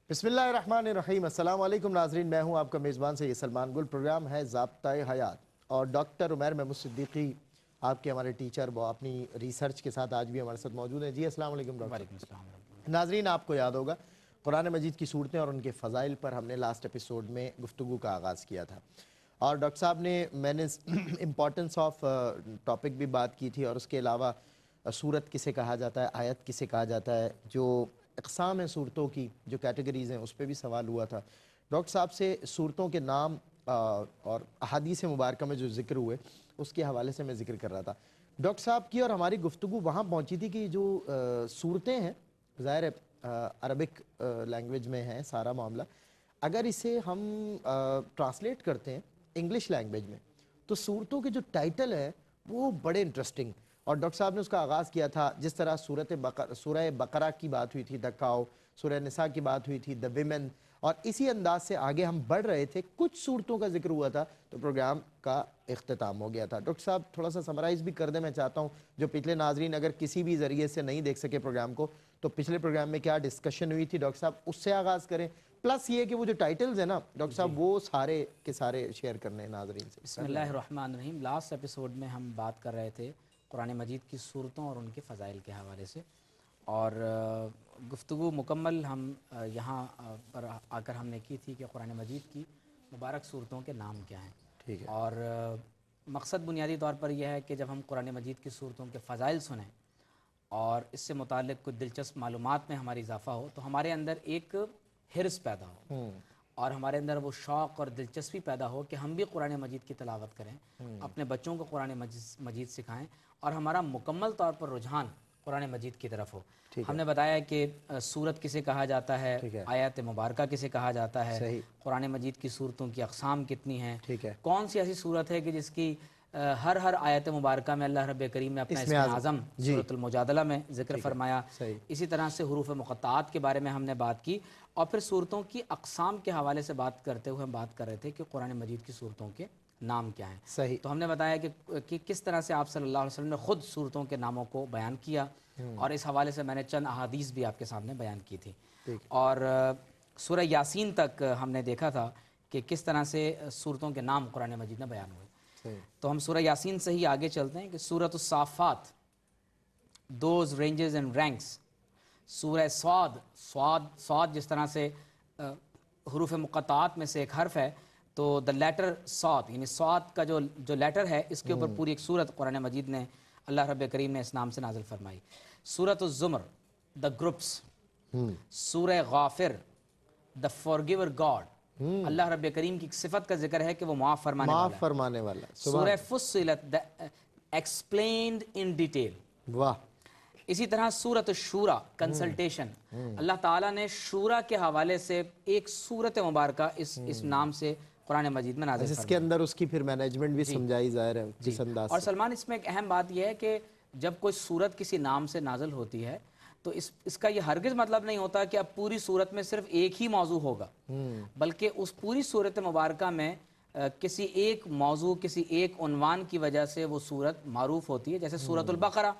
بسم اللہ الرحمن الرحیم۔ السلام علیکم ناظرین، میں ہوں آپ کا میزبان سے یہ سلمان گل۔ پروگرام ہے ضابطۂ حیات اور ڈاکٹر عمیر محمود صدیقی آپ کے ہمارے ٹیچر، وہ اپنی ریسرچ کے ساتھ آج بھی ہمارے ساتھ موجود ہیں۔ جی السلام علیکم ڈاکٹر۔ وعلیکم السلام۔ ناظرین، آپ کو یاد ہوگا قرآن مجید کی صورتیں اور ان کے فضائل پر ہم نے لاسٹ ایپیسوڈ میں گفتگو کا آغاز کیا تھا، اور ڈاکٹر صاحب نے میں نے امپورٹنس آف ٹاپک بھی بات کی تھی، اور اس کے علاوہ صورت کسے کہا جاتا ہے، آیت کسے کہا جاتا ہے، جو اقسام ہیں صورتوں کی، جو کیٹیگریز ہیں، اس پہ بھی سوال ہوا تھا۔ ڈاکٹر صاحب سے صورتوں کے نام اور احادیث مبارکہ میں جو ذکر ہوئے اس کے حوالے سے میں ذکر کر رہا تھا ڈاکٹر صاحب کی، اور ہماری گفتگو وہاں پہنچی تھی کہ جو صورتیں ہیں، ظاہر ہے عربک لینگویج میں ہیں سارا معاملہ، اگر اسے ہم ٹرانسلیٹ کرتے ہیں انگلش لینگویج میں تو صورتوں کے جو ٹائٹل ہیں وہ بڑے انٹرسٹنگ، اور ڈاکٹر صاحب نے اس کا آغاز کیا تھا جس طرح سورہ بقرہ کی بات ہوئی تھی، دا کاؤ، سورہ نساء کی بات ہوئی تھی، دا ویمن، اور اسی انداز سے آگے ہم بڑھ رہے تھے، کچھ صورتوں کا ذکر ہوا تھا تو پروگرام کا اختتام ہو گیا تھا۔ ڈاکٹر صاحب تھوڑا سا سمرائز بھی کر دیں، میں چاہتا ہوں جو پچھلے ناظرین اگر کسی بھی ذریعے سے نہیں دیکھ سکے پروگرام کو، تو پچھلے پروگرام میں کیا ڈسکشن ہوئی تھی ڈاکٹر صاحب اس سے آغاز کریں، پلس یہ کہ وہ جو ٹائٹلز ہیں نا ڈاکٹر صاحب وہ سارے کے سارے شیئر کرنے ہیں ناظرین سے۔ بسم اللہ الرحمن الرحیم۔ لاسٹ ایپیسوڈ میں ہم بات کر رہے تھے قرآن مجید کی صورتوں اور ان کے فضائل کے حوالے سے، اور گفتگو مکمل ہم یہاں پر آ کر ہم نے کی تھی کہ قرآن مجید کی مبارک صورتوں کے نام کیا ہیں، ٹھیک ہے، اور مقصد بنیادی طور پر یہ ہے کہ جب ہم قرآن مجید کی صورتوں کے فضائل سنیں اور اس سے متعلق کچھ دلچسپ معلومات میں ہماری اضافہ ہو تو ہمارے اندر ایک حرص پیدا ہو، اور ہمارے اندر وہ شوق اور دلچسپی پیدا ہو کہ ہم بھی قرآن مجید کی تلاوت کریں، اپنے بچوں کو قرآن مجید سکھائیں، اور ہمارا مکمل طور پر رجحان قرآن مجید کی طرف ہو۔ ہم نے بتایا کہ سورت کسے کہا جاتا ہے، آیت مبارکہ کسے کہا جاتا ہے، قرآن مجید کی صورتوں کی اقسام کتنی ہیں، کون سی ایسی صورت ہے کہ جس کی ہر آیت مبارکہ میں اللہ رب کریم نے اپنا اسم اعظم سورۃ المجادلہ میں ذکر فرمایا۔ اسی طرح سے حروف مقطعات کے بارے میں ہم نے بات کی، اور پھر صورتوں کی اقسام کے حوالے سے بات کرتے ہوئے ہم بات کر رہے تھے کہ قرآن مجید کی صورتوں کے نام کیا ہیں۔ تو ہم نے بتایا کہ کس طرح سے آپ صلی اللہ علیہ وسلم نے خود صورتوں کے ناموں کو بیان کیا، اور اس حوالے سے میں نے چند احادیث بھی آپ کے سامنے بیان کی تھی، اور سورہ یاسین تک ہم نے دیکھا تھا کہ کس طرح سے صورتوں کے نام قرآن مجید میں بیان ہوئے۔ تو ہم سورہ یاسین سے ہی آگے چلتے ہیں کہ سورۃ الصافات، دوز رینجز اینڈ رینکس، سورہ صاد جس طرح سے حروف مقطعات میں سے ایک حرف ہے، تو دا لیٹر صاد، یعنی صاد کا جو لیٹر ہے اس کے اوپر پوری ایک سورت قرآن مجید نے اللہ رب کریم نے اس نام سے نازل فرمائی۔ سورۃ الزمر، دا گروپس، سورہ غافر، دا فارگیور گاڈ، اللہ رب کریم کی ایک صفت کا ذکر ہے کہ وہ معاف فرمانے والا ہے۔ سورہ فصلت، دا ایکسپلینڈ ان ڈیٹیل۔ واہ۔ اسی طرح سورۃ الشورى، کنسلٹیشن، اللہ تعالیٰ نے شورا کے حوالے سے ایک سورت مبارکہ اس نام سے قرآن مجید میں نازل فرمائی، اس کے اندر اس کی پھر مینجمنٹ بھی سمجھائی ظاہر ہے کس انداز سے۔ اور سلمان، اس میں ایک اہم بات یہ ہے کہ جب کوئی سورت کسی نام سے نازل ہوتی ہے تو اس کا یہ ہرگز مطلب نہیں ہوتا کہ اب پوری سورت میں صرف ایک ہی موضوع ہوگا، بلکہ اس پوری سورت مبارکہ میں کسی ایک موضوع، کسی ایک عنوان کی وجہ سے وہ سورت معروف ہوتی ہے۔ جیسے سورۃ البقرہ،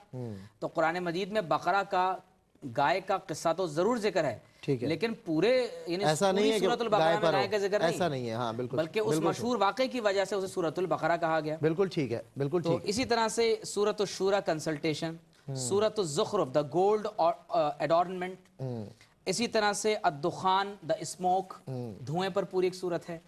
تو قرآن مجید میں بقرہ کا، گائے کا قصہ تو ضرور ذکر ہے، لیکن پورے یعنی پوری سورۃ البقرہ میں گائے کا ذکر نہیں ہے، بلکہ اس مشہور واقعے کی وجہ سے اسے سورۃ البقرہ کہا گیا۔ بالکل ٹھیک ہے، بالکل ٹھیک۔ اسی طرح سے سورۃ الشورى، کنسلٹیشن، سورۃ الزخرف، دا گولڈ ایڈورنمنٹ، اسی طرح سے الدخان، دا اسموک، دھوئیں پر پوری ایک سورت ہے۔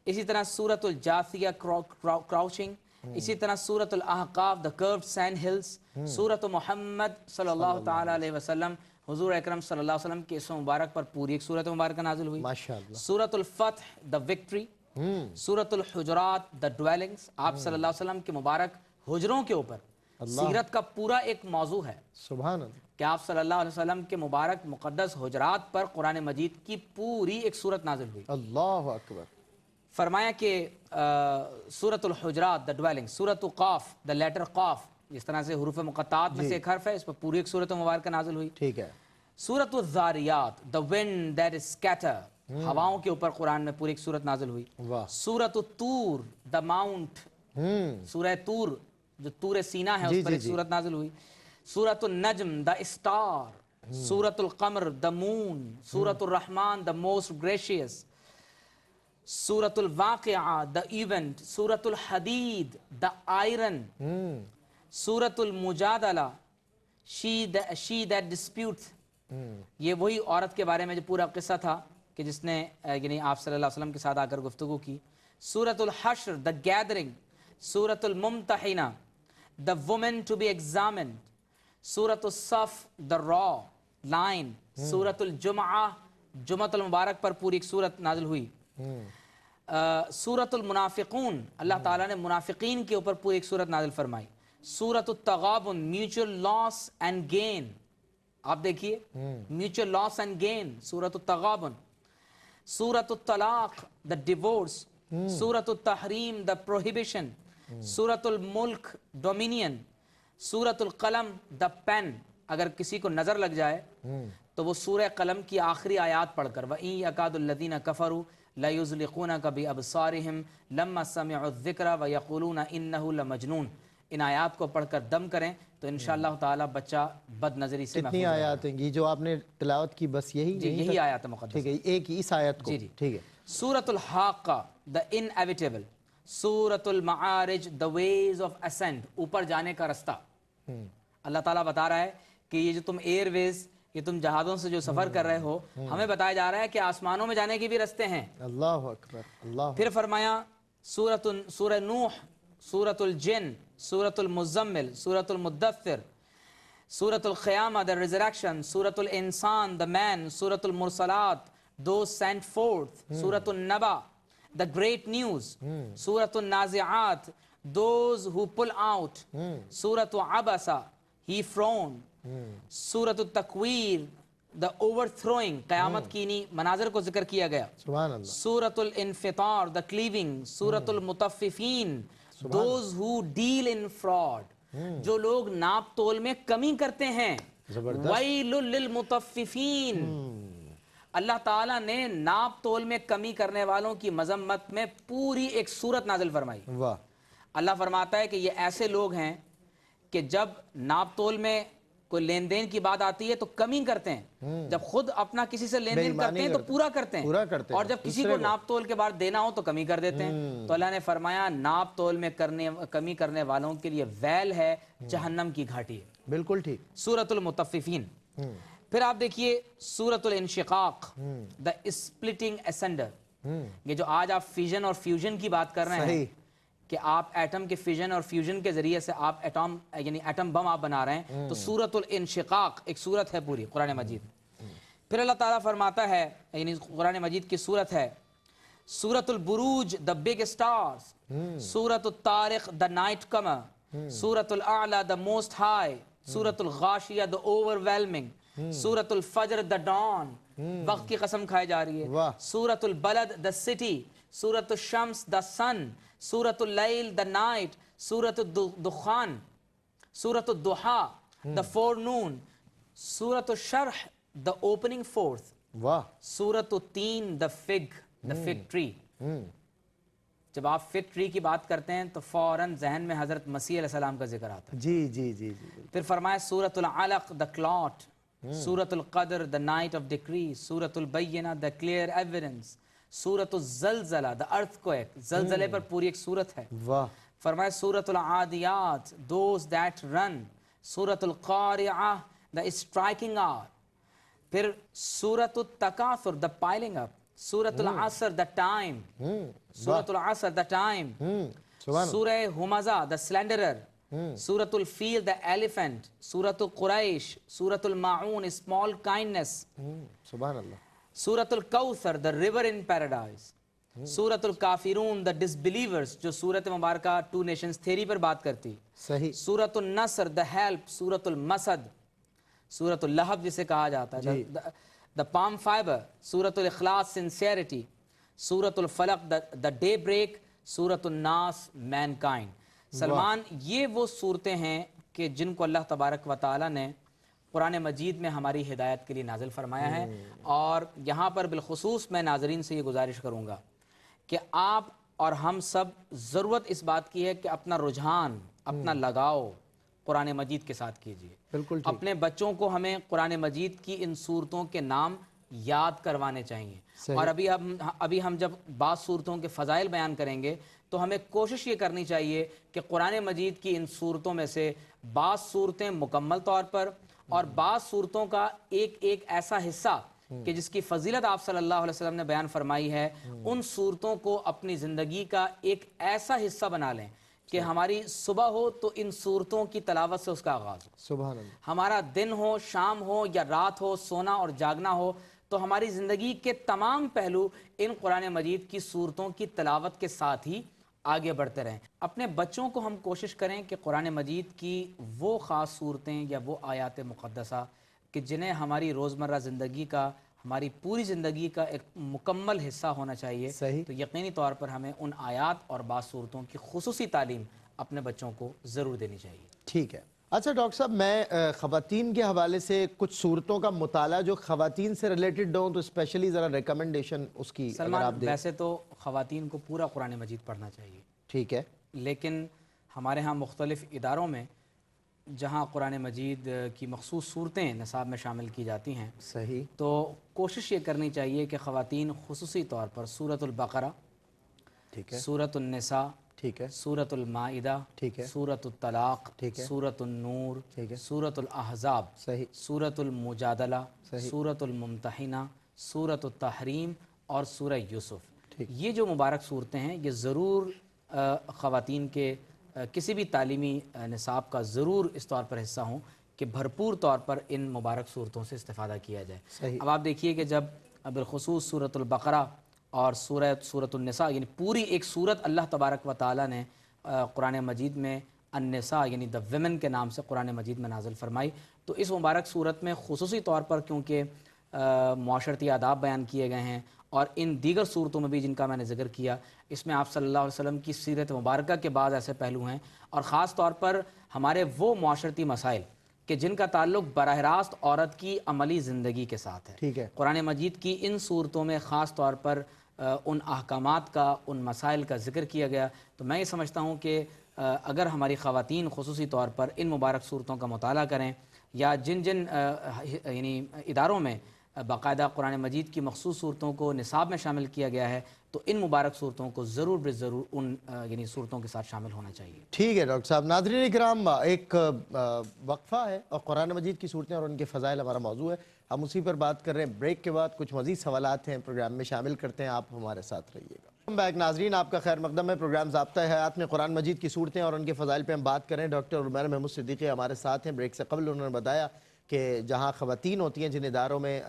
اسی طرح سورۃ الجاثیہ، کراؤچنگ، اسی طرح سورۃ الاحقاف، دا کروڈ سینڈ ہلز، سورۃ محمد صلی اللہ تعالیٰ علیہ وسلم، حضور اکرم صلی اللہ علیہ وسلم کے اسم مبارک پر پوری ایک سورت مبارکہ نازل ہوئی۔ سورۃ الفتح، دا وکٹری، سورۃ الحجرات، دا ڈویلنگز، آپ صلی اللہ علیہ وسلم کے مبارک حجروں کے اوپر سیرت کا پورا ایک موضوع ہے، سبحان اللہ، کہ آپ صلی اللہ علیہ وسلم کے مبارک مقدس حجرات پر قرآن مجید کی پوری ایک سورت نازل ہوئی۔ اللہ اکبر۔ فرمایا کہ سورۃ الحجرات، دا ڈویلنگ، سورۃ قاف، دا لیٹر قاف، جس طرح سے حروف مقطعات میں سے ایک حرف ہے، اس پر پوری ایک سورت مبارکہ نازل ہوئی۔ ٹھیک ہے۔ سورۃ الذاریات، دا ونڈ دیٹ اسکیٹر، ہواؤں کے اوپر قرآن میں پوری ایک سورت نازل ہوئی۔ سورۃ الطور، دا ماؤنٹ، سورہ طور جو طور سینا ہے اس پر ایک سورت نازل ہوئی۔ سورۃ النجم، دا star, Surat al-Qamar, the moon. Surat al-Rahman, the most gracious. Surat al-Waqi'ah, the event. Surat al-Hadid, the iron. Surat al-Mujadala, she that disputes. یہ وہی عورت کے بارے میں جو پورا قصہ تھا کہ جس نے یعنی آپ صلی اللہ علیہ وسلم کے ساتھ آ کر گفتگو کی. سورۃ الحشر, the gathering. سورۃ الممتحنہ, the woman to be examined. سورۃ الصف, the raw line. سورۃ الجمعہ, جمعۃ المبارک پر پوری ایک سورت نازل ہوئی. سورۃ المنافقون, اللہ تعالیٰ نے منافقین کے اوپر پوری ایک سورت نازل فرمائی. سورۃ التغابن, mutual loss and gain. آپ دیکھیے, mutual loss and gain. سورۃ التغابن. سورۃ الطلاق, the divorce. سورۃ التحریم, the prohibition. سورۃ الملک, dominion. سورۃ القلم, the pen. اگر کسی کو نظر لگ جائے تو وہ سورہ قلم کی آخری آیات پڑھ کر وَإِن يَكَادُ الَّذِينَ كَفَرُوا لَيُزْلِقُونَكَ بِأَبْصَارِهِمْ لَمَّا سَمِعُوا الذِّكْرَ وَيَقُولُونَ إِنَّهُ لَمَجْنُونَ. ان آیات کو پڑھ کر دم کریں تو انشاءاللہ تعالی بچہ بد نظری سے محفوظ کتنی آیات ہیں یہ جو آپ نے تلاوت کی؟ بس یہی آیات مقدس. ٹھیک ہے, ایک اس آیت کو. ٹھیک ہے. سورۃ الحاقہ, the inevitable. سورۃ المعارج, the ways of ascent, اوپر جانے کا رستہ. اللہ تعالیٰ بتا رہا ہے کہ یہ جو تم ایئر ویز, یہ تم جہازوں سے جو سفر کر رہے ہو, ہمیں بتایا جا رہا ہے کہ آسمانوں میں جانے کے بھی رستے ہیں. اللہ اکبر, اللہ. پھر فرمایا سورہ نوح, سورۃ الجن, سورۃ المزمل, سورۃ المدثر, سورۃ القیامہ, the resurrection, سورۃ الانسان, the man, سورۃ المرسلات, those sent forth, سورۃ النبا, the great news, سورۃ النازعات, those who pull out, سورۃ عبسہ, he frowned, سورۃ التکویر, the overthrowing, قیامت کی انہی مناظر کو ذکر کیا گیا. سبحان اللہ. سورۃ الانفطار, the cleaving, سورۃ المطففین, those who deal in fraud, جو لوگ ناپ تول میں کمی کرتے ہیں. وَيْلٌ لِّلْمُطَفِّفِينَ, اللہ تعالیٰ نے ناپ تول میں کمی کرنے والوں کی مذمت میں پوری ایک سورت نازل فرمائی. واہ. اللہ فرماتا ہے کہ یہ ایسے لوگ ہیں کہ جب ناپ تول میں کوئی لین دین کی بات آتی ہے تو کمی کرتے ہیں, جب خود اپنا کسی سے لین دین کرتے ہیں تو پورا کرتے ہیں, اور جب کسی کو ناپ تول کے بعد دینا ہو تو کمی کر دیتے ہیں. تو اللہ نے فرمایا ناپ تول میں کمی کرنے والوں کے لیے ویل ہے, جہنم کی گھاٹی ہے. بالکل ٹھیک. سورۃ المطففین. پھر آپ دیکھیے سورۃ الانشقاق, the splitting asunder. یہ جو آج آپ فیژن اور فیوژن کی بات کر رہے ہیں کہ آپ ایٹم کے فیژن اور فیوژن کے ذریعے سے آپ ایٹم بم آپ بنا رہے ہیں, تو سورۃ الانشقاق ایک سورت ہے پوری قرآن مجید. پھر اللہ تعالیٰ فرماتا ہے, یعنی قرآن مجید کی سورت ہے, سورۃ البروج, the big stars. سورۃ الطارق, the night comer. سورۃ الاعلی, the most high. سورۃ الغاشیہ, the overwhelming. سورۃ الفجر, the dawn, وقت کی قسم کھائی جا رہی ہے. سورۃ البلد, the city. سورۃ الشمس, the sun. سورۃ اللیل, the night. سورۃ الدخان, سورۃ الضحا, the forenoon. سورۃ الشرح, the opening forth. واہ. سورۃ التین, the fig tree. جب آپ فگ ٹری کی بات کرتے ہیں تو فوراً ذہن میں حضرت مسیح علیہ السلام کا ذکر آتا ہے. جی جی جی جی. پھر فرمایا سورۃ العلق, the clot. سورۃ القدر, the night of decree. سورۃ البینہ, the clear evidence. سورۃ الزلزلہ, the earthquake, زلزلے پر پوری ایک سورت ہے. واہ. فرمایا سورۃ العادیات, those that run. سورۃ القارعہ, the striking hour. پھر سورۃ التکاثر, the piling up. سورۃ العصر, the time. سورۃ العصر, the time. سورہ ہمزہ, the slanderer. سورۃ الفیل, the elephant. سورۃ القریش, سورۃ الماعون, small kindness. سبحان اللہ. سورۃ Al-Kausar, the river in paradise. سورۃ الکافرون, the disbelievers, جو سورۃ مبارکہ ٹو نیشنز تھیری پر بات کرتی. صحیح. سورۃ النصر, the help. سورۃ المسد, سورۃ اللہب جسے کہا جاتا ہے, the palm fiber. سورۃ الاخلاص, sincerity. سورۃ الفلق, the daybreak. سورۃ الناس, mankind. سلمان, یہ وہ صورتیں ہیں کہ جن کو اللہ تبارک و تعالیٰ نے قرآن مجید میں ہماری ہدایت کے لیے نازل فرمایا ہے. اور یہاں پر بالخصوص میں ناظرین سے یہ گزارش کروں گا کہ آپ اور ہم سب ضرورت اس بات کی ہے کہ اپنا رجحان, اپنا لگاؤ قرآن مجید کے ساتھ کیجیے. بالکل ٹھیک. اپنے بچوں کو ہمیں قرآن مجید کی ان صورتوں کے نام یاد کروانے چاہیے. اور ابھی ہم جب بعض صورتوں کے فضائل بیان کریں گے تو ہمیں کوشش یہ کرنی چاہیے کہ قرآن مجید کی ان صورتوں میں سے بعض صورتیں مکمل طور پر اور بعض صورتوں کا ایک ایک ایسا حصہ کہ جس کی فضیلت آپ صلی اللہ علیہ وسلم نے بیان فرمائی ہے، ان صورتوں کو اپنی زندگی کا ایک ایسا حصہ بنا لیں کہ ہماری صبح ہو تو ان صورتوں کی تلاوت سے اس کا آغاز ہو. سبحان اللہ. ہمارا دن ہو، شام ہو یا رات ہو، سونا اور جاگنا ہو، تو ہماری زندگی کے تمام پہلو ان قرآن مجید کی صورتوں کی تلاوت کے ساتھ ہی آگے بڑھتے رہیں. اپنے بچوں کو ہم کوشش کریں کہ قرآن مجید کی وہ خاص صورتیں یا وہ آیات مقدسہ کہ جنہیں ہماری روزمرہ زندگی کا، ہماری پوری زندگی کا ایک مکمل حصہ ہونا چاہیے، صحیح. تو یقینی طور پر ہمیں ان آیات اور بعض صورتوں کی خصوصی تعلیم اپنے بچوں کو ضرور دینی چاہیے. ٹھیک ہے. اچھا ڈاکٹر صاحب، میں خواتین کے حوالے سے کچھ صورتوں کا مطالعہ جو خواتین سے ریلیٹڈ ہوں تو اسپیشلی ذرا ریکمنڈیشن اس کی اگر سلمان، آپ دیں. ویسے تو خواتین کو پورا قرآن مجید پڑھنا چاہیے، ٹھیک ہے. لیکن ہمارے ہاں مختلف اداروں میں جہاں قرآن مجید کی مخصوص صورتیں نصاب میں شامل کی جاتی ہیں، صحیح. تو کوشش یہ کرنی چاہیے کہ خواتین خصوصی طور پر سورۃ البقرہ، ٹھیک ہے. سورۃ النساء، ٹھیک ہے. سورۃ المائدہ، ٹھیک ہے. سورۃ الطلاق، ٹھیک ہے. سورۃ النور، ٹھیک ہے. سورۃ الاحزاب، صحیح. سورۃ المجادلہ، صحیح. سورۃ الممتحنہ، سورۃ التحریم اور سورہ یوسف. ٹھیک. یہ جو مبارک صورتیں ہیں یہ ضرور خواتین کے کسی بھی تعلیمی نصاب کا ضرور اس طور پر حصہ ہوں کہ بھرپور طور پر ان مبارک صورتوں سے استفادہ کیا جائے. صحیح. اب آپ دیکھیے کہ جب بالخصوص سورۃ البقرہ اور سورۃ النساء، یعنی پوری ایک سورت اللہ تبارک و تعالی نے قرآن مجید میں النساء یعنی دا ویمن کے نام سے قرآن مجید میں نازل فرمائی، تو اس مبارک صورت میں خصوصی طور پر کیونکہ معاشرتی آداب بیان کیے گئے ہیں اور ان دیگر صورتوں میں بھی جن کا میں نے ذکر کیا، اس میں آپ صلی اللہ علیہ وسلم کی سیرت مبارکہ کے بعض ایسے پہلو ہیں اور خاص طور پر ہمارے وہ معاشرتی مسائل کہ جن کا تعلق براہ راست عورت کی عملی زندگی کے ساتھ ہے. ٹھیک ہے. قرآن مجید کی ان صورتوں میں خاص طور پر ان احکامات کا، ان مسائل کا ذکر کیا گیا. تو میں یہ سمجھتا ہوں کہ اگر ہماری خواتین خصوصی طور پر ان مبارک صورتوں کا مطالعہ کریں یا جن یعنی اداروں میں باقاعدہ قرآن مجید کی مخصوص صورتوں کو نصاب میں شامل کیا گیا ہے، تو ان مبارک صورتوں کو ضرور ضرور ان یعنی صورتوں کے ساتھ شامل ہونا چاہیے. ٹھیک ہے ڈاکٹر صاحب. ناظرین اکرام، ایک وقفہ ہے اور قرآن مجید کی صورتیں اور ان کے فضائل ہمارا موضوع ہے. ہم اسی پر بات کر رہے ہیں. بریک کے بعد کچھ مزید سوالات ہیں پروگرام میں شامل کرتے ہیں، آپ ہمارے ساتھ رہیے گا. بیک ناظرین، آپ کا خیر مقدم ہے. پروگرام ضابطہ حیات میں قرآن مجید کی صورتیں اور ان کے فضائل پہ ہم بات کریں. ڈاکٹر عمیر محمود صدیقی ہمارے ساتھ ہیں. بریک سے قبل انہوں نے بتایا کہ جہاں خواتین ہوتی ہیں، جن اداروں میں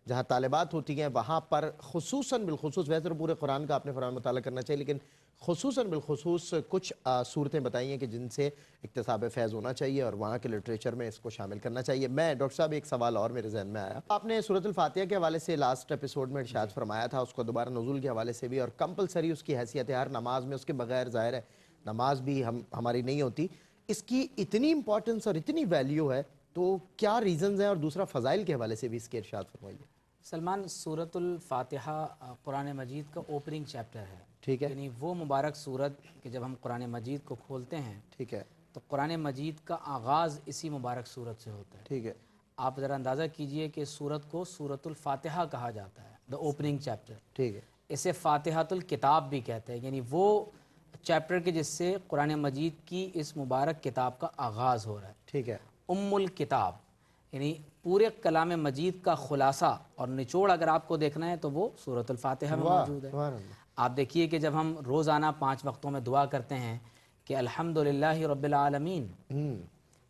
جہاں طالبات ہوتی ہیں، وہاں پر خصوصاً بالخصوص، ویسے تو پورے قرآن کا آپ نے فرمان مطالعہ کرنا چاہیے، لیکن خصوصاً بالخصوص کچھ صورتیں بتائی ہیں کہ جن سے اکتساب فیض ہونا چاہیے اور وہاں کے لٹریچر میں اس کو شامل کرنا چاہیے. میں ڈاکٹر صاحب ایک سوال اور میرے ذہن میں آیا. آپ نے سورۃ الفاتحہ کے حوالے سے لاسٹ ایپیسوڈ میں ارشاد فرمایا تھا، اس کو دوبارہ نزول کے حوالے سے بھی، اور کمپلسری اس کی حیثیت ہے ہر نماز میں. اس کے بغیر ظاہر ہے نماز بھی ہماری نہیں ہوتی. اس کی اتنی امپورٹنس اور اتنی ویلیو ہے، تو کیا ریزنز ہیں؟ اور دوسرا فضائل کے حوالے سے بھی اس کے ارشاد فرمائیے. سلمان، سورۃ الفاتحہ قرآن مجید کا اوپننگ چیپٹر ہے. ٹھیک ہے. یعنی وہ مبارک سورت کہ جب ہم قرآن مجید کو کھولتے ہیں، ٹھیک ہے، تو قرآن مجید کا آغاز اسی مبارک سورت سے ہوتا ہے. ٹھیک ہے. آپ ذرا اندازہ کیجئے کہ سورت کو سورۃ الفاتحہ کہا جاتا ہے، دا اوپننگ چیپٹر. ٹھیک ہے. اسے فاتحۃ الکتاب بھی کہتے ہیں، یعنی وہ چیپٹر کے جس سے قرآن مجید کی اس مبارک کتاب کا آغاز ہو رہا ہے. ٹھیک ہے. الکتاب یعنی پورے کلام مجید کا خلاصہ اور نچوڑ اگر آپ کو دیکھنا ہے تو وہ سورۃ الفاتحہ میں موجود ہے. آپ دیکھیے کہ جب ہم روزانہ 5 وقتوں میں دعا کرتے ہیں کہ الحمدللہ رب العالمین،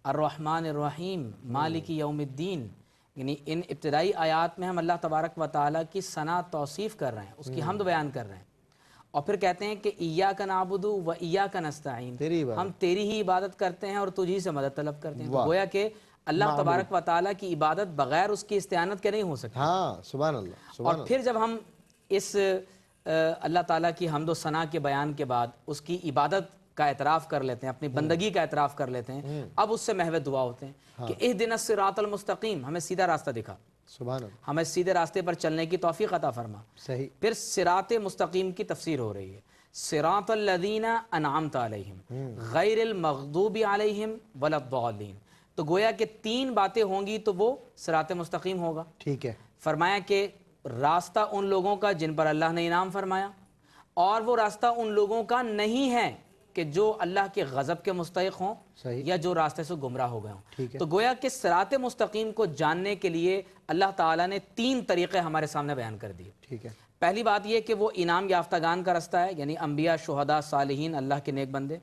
الرحمن الرحیم، مالک یوم الدین، یعنی ان ابتدائی آیات میں ہم اللہ تبارک و تعالیٰ کی ثنا توصیف کر رہے ہیں، اس کی حمد بیان کر رہے ہیں، اور پھر کہتے ہیں کہ ایاک نعبد و ایاک نستعین، ہم تیری ہی عبادت کرتے ہیں اور تجھی سے مدد طلب کرتے ہیں. تو گویا کہ اللہ تبارک و تعالیٰ کی عبادت بغیر اس کی استعانت کے نہیں ہو سکتی. ہاں، سبحان اللہ. اور پھر جب ہم اس اللہ تعالیٰ کی حمد و ثنا کے بیان کے بعد اس کی عبادت کا اعتراف کر لیتے ہیں، اپنی بندگی کا اعتراف کر لیتے ہیں، اب اس سے محو دعا ہوتے ہیں کہ اہدنا الصراط المستقیم، ہمیں سیدھا راستہ دکھا، سبحان اللہ، ہمیں سیدھے راستے پر چلنے کی توفیق عطا فرما. صحیح. پھر صراط مستقیم کی تفسیر ہو رہی ہے. صراط الذین انعمت علیہم غیر المغضوب علیہم ولا الضالین. تو گویا کہ 3 باتیں ہوں گی تو وہ صراط مستقیم ہوگا. ٹھیک ہے. فرمایا کہ راستہ ان لوگوں کا جن پر اللہ نے انعام فرمایا، اور وہ راستہ ان لوگوں کا نہیں ہے کہ جو اللہ کے غضب کے مستحق ہوں صحیح. یا جو راستے سے گمراہ ہو گئے ہوں. ٹھیک ہے. تو گویا کہ صراط مستقیم کو جاننے کے لیے اللہ تعالیٰ نے 3 طریقے ہمارے سامنے بیان کر دیے. ٹھیک ہے. پہلی بات یہ کہ وہ انعام یافتگان کا رستہ ہے، یعنی انبیاء، شہداء، صالحین، اللہ کے نیک بندے،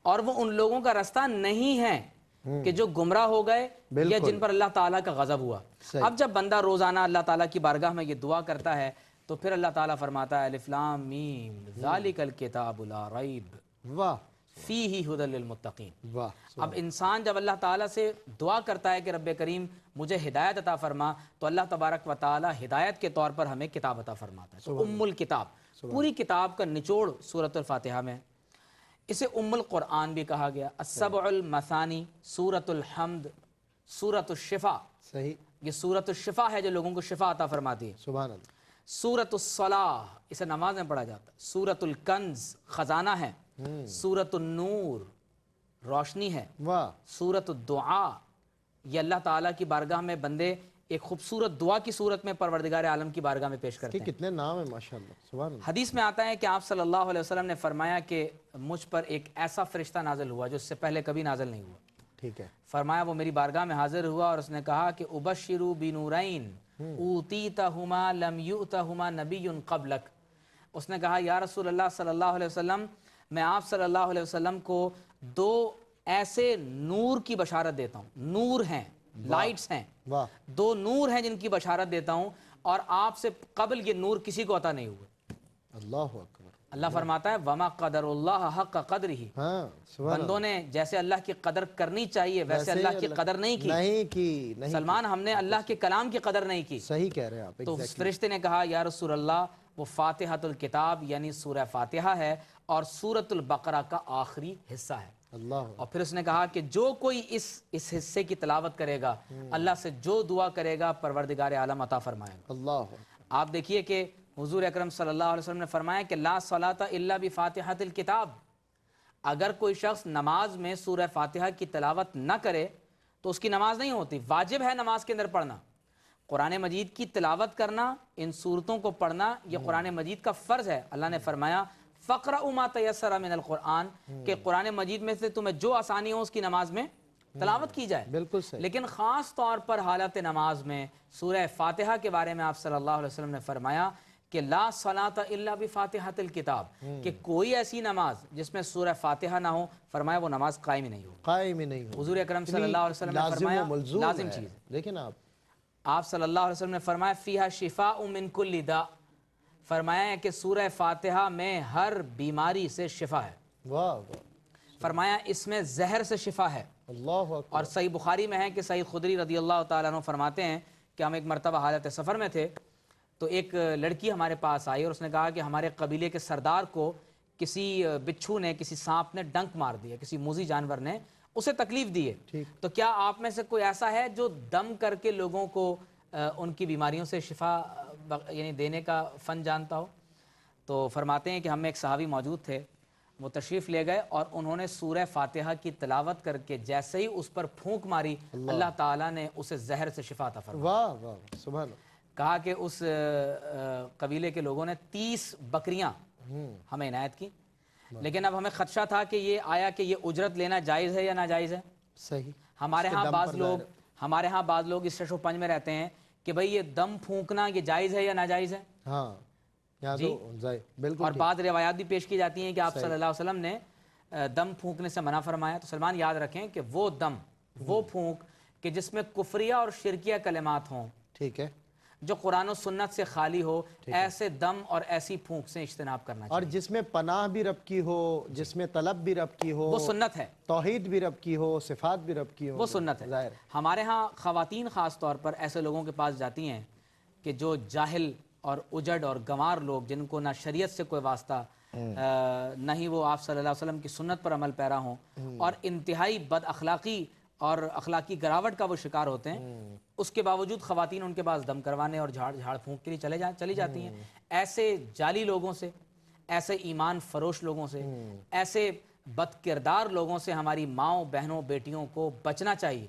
اور وہ ان لوگوں کا رستہ نہیں ہے کہ جو گمراہ ہو گئے یا جن پر اللہ تعالیٰ کا غضب ہوا. اب جب بندہ روزانہ اللہ تعالیٰ کی بارگاہ میں یہ دعا کرتا ہے تو پھر اللہ تعالیٰ فرماتا ہے الف لام میم ذالک الکتاب لا ریب واہ فیہ ھدی للمتقین. واہ. اب انسان جب اللہ تعالیٰ سے دعا کرتا ہے کہ رب کریم مجھے ہدایت عطا فرما، تو اللہ تبارک و تعالیٰ ہدایت کے طور پر ہمیں کتاب عطا فرماتا ہے. تو ام الکتاب، پوری کتاب کا نچوڑ سورۃ الفاتحہ میں ہے. اسے ام القرآن بھی کہا گیا. السبع المثانی، سورۃ الحمد، سورۃ الشفا. صحیح. یہ سورۃ الشفا ہے جو لوگوں کو شفا عطا فرماتی ہے. سبحان اللہ. سورۃ الصلاح، اسے نماز میں پڑھا جاتا ہے. سورۃ الکنز، خزانہ ہے. سورۃ النور، روشنی ہے. واہ. سورۃ الدعاء، یہ اللہ تعالیٰ کی بارگاہ میں بندے ایک خوبصورت دعا کی صورت میں پروردگار عالم کی بارگاہ میں پیش کرتے ہیں. کتنے نام ہیں ماشاءاللہ. سبحان اللہ. حدیث میں آتا ہے کہ آپ صلی اللہ علیہ وسلم نے فرمایا کہ مجھ پر ایک ایسا فرشتہ نازل ہوا جو اس سے پہلے کبھی نازل نہیں ہوا. ٹھیک ہے. فرمایا وہ میری بارگاہ میں حاضر ہوا اور اس نے کہا کہ ابشروا بنورین اوتیتہما لم یؤتہما نبی قبلک. اس نے کہا یا رسول اللہ صلی اللہ علیہ وسلم، میں آپ صلی اللہ علیہ وسلم کو 2 ایسے نور کی بشارت دیتا ہوں. نور ہیں، لائٹس ہیں. واہ. 2 نور ہیں جن کی بشارت دیتا ہوں، اور آپ سے قبل یہ نور کسی کو عطا نہیں ہوئے. اللہ اکبر. اللہ فرماتا ہے وما قدر اللہ حق قدرہ. ہاں. سبحان بندوں نے جیسے اللہ کی قدر کرنی چاہیے ویسے اللہ کی قدر نہیں کی. نہیں. سلمان، ہم نے اللہ کے کلام کی قدر نہیں کی. صحیح کہہ رہے ہیں آپ. تو اس فرشتے نے کہا یا رسول اللہ وہ فاتحۃ الکتاب یعنی سورہ فاتحہ ہے اور سورۃ البقرہ کا آخری حصہ ہے. اللہ. اور پھر اس نے کہا کہ جو کوئی اس حصے کی تلاوت کرے گا، اللہ سے جو دعا کرے گا پروردگار عالم عطا فرمائے گا. اللہ. آپ دیکھیے کہ حضور اکرم صلی اللہ علیہ وسلم نے فرمایا کہ لا صلاۃ الا بفاتحۃ الکتاب. اگر کوئی شخص نماز میں سورہ فاتحہ کی تلاوت نہ کرے تو اس کی نماز نہیں ہوتی. واجب ہے نماز کے اندر پڑھنا، قرآن مجید کی تلاوت کرنا، ان صورتوں کو پڑھنا یہ قرآن مجید کا فرض ہے. اللہ نے فرمایا فَقْرَأُوا مَا تَيَسَّرَ مِنَ الْقُرْآنِ کہ قرآن مجید میں سے تمہیں جو آسانی ہو اس کی نماز میں تلاوت کی جائے. بالکل صحیح. لیکن خاص طور پر حالت نماز میں سورہ فاتحہ کے بارے میں آپ صلی اللہ علیہ وسلم نے فرمایا کہ لا صلاۃ الا بفاتحۃ الکتاب، کہ کوئی ایسی نماز جس میں سورہ فاتحہ نہ ہو، فرمایا وہ نماز قائم ہی نہیں ہو. قائم ہی نہیں ہو. حضور اکرم صلی اللہ علیہ وسلم نے فرمایا لازم چیز. لیکن آپ صلی اللہ علیہ وسلم نے فرمایا فیہا شفاء من کل داء. فرمایا ہے کہ سورہ فاتحہ میں ہر بیماری سے شفا ہے. واہ واہ. فرمایا اس میں زہر سے شفا ہے. اللہ اکبر. اور صحیح بخاری میں ہے کہ سعید خدری رضی اللہ تعالیٰ عنہ فرماتے ہیں کہ ہم ایک مرتبہ حالت سفر میں تھے تو ایک لڑکی ہمارے پاس آئی اور اس نے کہا کہ ہمارے قبیلے کے سردار کو کسی بچھو نے، کسی سانپ نے ڈنک مار دیا، کسی موذی جانور نے اسے تکلیف دی ہے. تو کیا آپ میں سے کوئی ایسا ہے جو دم کر کے لوگوں کو ان کی بیماریوں سے شفا یعنی دینے کا فن جانتا ہو؟ تو فرماتے ہیں کہ ہم میں ایک صحابی موجود تھے، وہ تشریف لے گئے اور انہوں نے سورہ فاتحہ کی تلاوت کر کے جیسے ہی اس پر پھونک ماری اللہ تعالیٰ نے اسے زہر سے شفا عطا فرمایا. واہ واہ. سبحان اللہ. کہا کہ اس قبیلے کے لوگوں نے 30 بکریاں ہمیں عنایت کی، لیکن اب ہمیں خدشہ تھا کہ یہ آیا کہ یہ اجرت لینا جائز ہے یا ناجائز ہے. صحیح. ہمارے ہاں بعض لوگ اس شش و پنج میں رہتے ہیں کہ بھئی یہ دم پھونکنا یہ جائز ہے یا ناجائز ہے. ہاں جی بالکل. اور بعض روایات بھی پیش کی جاتی ہیں کہ آپ صلی اللہ علیہ وسلم نے دم پھونکنے سے منع فرمایا. تو سلمان یاد رکھیں کہ وہ دم، وہ پھونک کہ جس میں کفریہ اور شرکیہ کلمات ہوں، ٹھیک ہے، جو قرآن و سنت سے خالی ہو، ایسے دم اور ایسی پھونک سے اجتناب کرنا چاہیے. اور جس میں پناہ بھی رب کی ہو، جس میں طلب بھی رب کی ہو، وہ سنت ہے. توحید بھی رب کی ہو، صفات بھی رب کی ہو، وہ سنت ہے. ہمارے ہاں خواتین خاص طور پر ایسے لوگوں کے پاس جاتی ہیں کہ جو جاہل اور اجڑ اور گنوار لوگ، جن کو نہ شریعت سے کوئی واسطہ، نہ ہی وہ آپ صلی اللہ علیہ وسلم کی سنت پر عمل پیرا ہوں، اور انتہائی بد اخلاقی اور اخلاقی گراوٹ کا وہ شکار ہوتے ہیں. اس کے باوجود خواتین ان کے پاس دم کروانے اور جھاڑ پھونک کے لیے چلی جاتی ہیں. ایسے جعلی لوگوں سے، ایسے ایمان فروش لوگوں سے، ایسے بد کردار لوگوں سے ہماری ماؤں بہنوں بیٹیوں کو بچنا چاہیے۔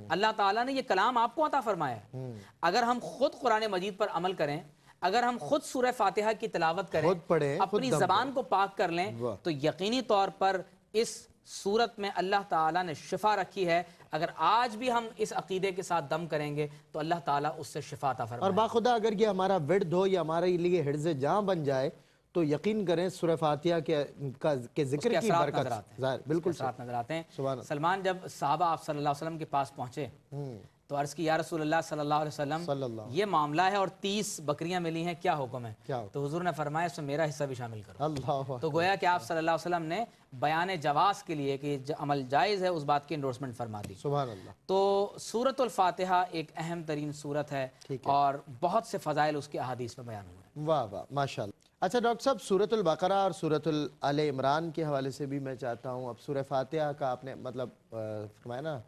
اللہ تعالیٰ نے یہ کلام آپ کو عطا فرمایا ہے، اگر ہم خود قرآن مجید پر عمل کریں، اگر ہم خود سورہ فاتحہ کی تلاوت کریں، خود پڑھیں، خود اپنی دم زبان کو پاک کر لیں، واہ۔ تو یقینی طور پر اس صورت میں اللہ تعالیٰ نے شفا رکھی ہے۔ اگر آج بھی ہم اس عقیدے کے ساتھ دم کریں گے تو اللہ تعالیٰ اس سے شفا عطا فرمائے اور گا۔ باخدا اگر یہ ہمارا ورد ہو یا ہمارے لیے حرز جاں بن جائے تو یقین کریں سورہ فاتحہ کے اس ذکر کے کی اثرات نظر برکت آتے ہیں، ظاہر بالکل اس کے اثرات نظر آتے ہیں۔ سبحان اللہ۔ سلمان جب صحابہ آپ صلی اللہ علیہ وسلم کے پاس پہنچے تو عرض کی یا رسول اللہ صلی اللہ علیہ وسلم، صلی اللہ یہ معاملہ ہے اور 30 بکریاں ملی ہیں، کیا حکم ہے؟ کیا حکم؟ تو حضور نے فرمایا اس میں میرا حصہ بھی شامل کرو۔ اللہ تو گویا کہ آپ صلی اللہ علیہ وسلم نے بیان جواز کے لیے کہ عمل جائز ہے اس بات کی انڈورسمنٹ فرما دی۔ سبحان اللہ۔ تو سورۃ الفاتحہ ایک اہم ترین سورت ہے اور بہت سے فضائل اس کے احادیث میں بیان ہوئے ہیں۔ واہ واہ ماشاءاللہ۔ اچھا ڈاکٹر صاحب، سورۃ البقرہ اور سورۃ آل عمران کے حوالے سے بھی میں چاہتا ہوں، اب سورہ فاتحہ کا آپ نے مطلب فرمایا نا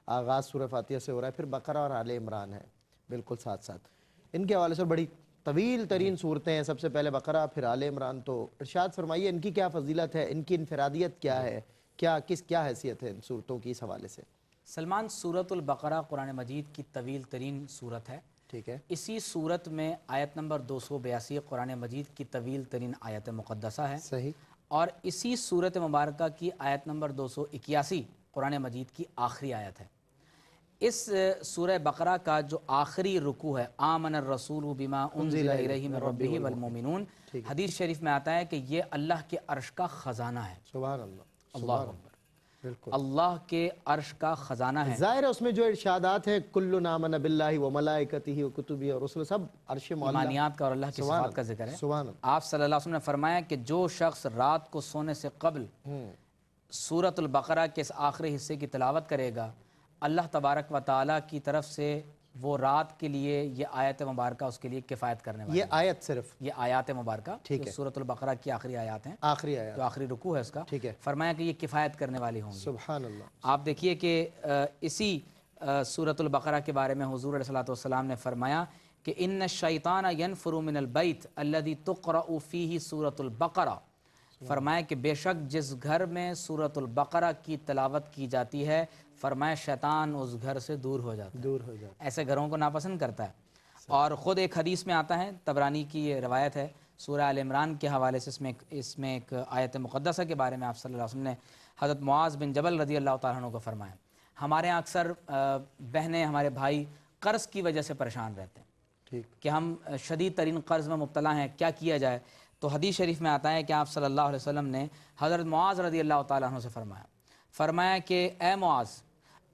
آغاز سورہ فاتحہ سے ہو رہا ہے، پھر بقرہ اور آل عمران ہے بالکل ساتھ ساتھ، ان کے حوالے سے بڑی طویل ترین صورتیں ہیں، سب سے پہلے بقرہ پھر آل عمران، تو ارشاد فرمائیے ان کی کیا فضیلت ہے، ان کی انفرادیت کیا ہے، کیا حیثیت ہے ان صورتوں کی اس حوالے سے؟ سلمان، سورۃ البقرہ قرآن مجید کی طویل ترین صورت ہے۔ ٹھیک ہے۔ اسی صورت میں آیت نمبر 282 قرآن مجید کی طویل ترین آیت مقدسہ ہے، صحیح۔ اور اسی صورت مبارکہ کی آیت نمبر 281 قرآن مجید کی آخری آیت ہے۔ اس سورہ بقرہ کا جو آخری رکوع ہے، آمن الرسول بما انزل الیہ من ربہ والمؤمنون، حدیث شریف میں آتا ہے کہ یہ اللہ کے عرش کا خزانہ ہے۔ سبحان اللہ۔ اللہ اکبر، بالکل اللہ کے عرش کا خزانہ ہے۔ ظاہر ہے اس میں جو ارشادات ہیں کل آمن باللہ و ملائکتہ و کتبہ اور رسلہ، سب عرش معلیٰ، ایمانیات کا اور اللہ کی صفات کا ذکر ہے۔ سبحان اللہ۔ آپ صلی اللہ علیہ وسلم نے فرمایا کہ جو شخص رات کو سونے سے قبل سورۃ البقرہ کے اس آخری حصے کی تلاوت کرے گا، اللہ تبارک و تعالیٰ کی طرف سے وہ رات کے لیے یہ آیت مبارکہ اس کے لیے کفایت کرنے والی یہ آیت صرف یہ آیات مبارکہ ٹھیک جو ہے، سورۃ البقرہ کی آخری آیات ہیں، آخری آیت جو آخری رکوع ہے اس کا، ٹھیک ہے، فرمایا کہ یہ کفایت کرنے والی ہوں گی۔ سبحان اللہ۔ آپ دیکھیے کہ اسی سورۃ البقرہ کے بارے میں حضور علیہ الصلوۃ والسلام نے فرمایا کہ ان الشیطان ینفر من البیت الذی تقرأ فیہ سورۃ البقرہ، فرمایا کہ بے شک جس گھر میں سورۃ البقرہ کی تلاوت کی جاتی ہے، فرمایا شیطان اس گھر سے دور ہو جاتا ہے، دور ہو جاتا ایسے گھروں کو ناپسند کرتا ہے۔ اور خود ایک حدیث میں آتا ہے، طبرانی کی یہ روایت ہے، سورہ آل عمران کے حوالے سے اس میں ایک آیت مقدسہ کے بارے میں آپ صلی اللہ علیہ وسلم نے حضرت معاذ بن جبل رضی اللہ تعالیٰ عنہ کو فرمایا۔ ہمارے یہاں اکثر بہنیں، ہمارے بھائی قرض کی وجہ سے پریشان رہتے ہیں ٹھیک، کہ ہم شدید ترین قرض میں مبتلا ہیں، کیا کیا جائے؟ تو حدیث شریف میں آتا ہے کہ آپ صلی اللہ علیہ وسلم نے حضرت معاذ رضی اللہ تعالیٰ عنہ سے فرمایا کہ اے معاذ،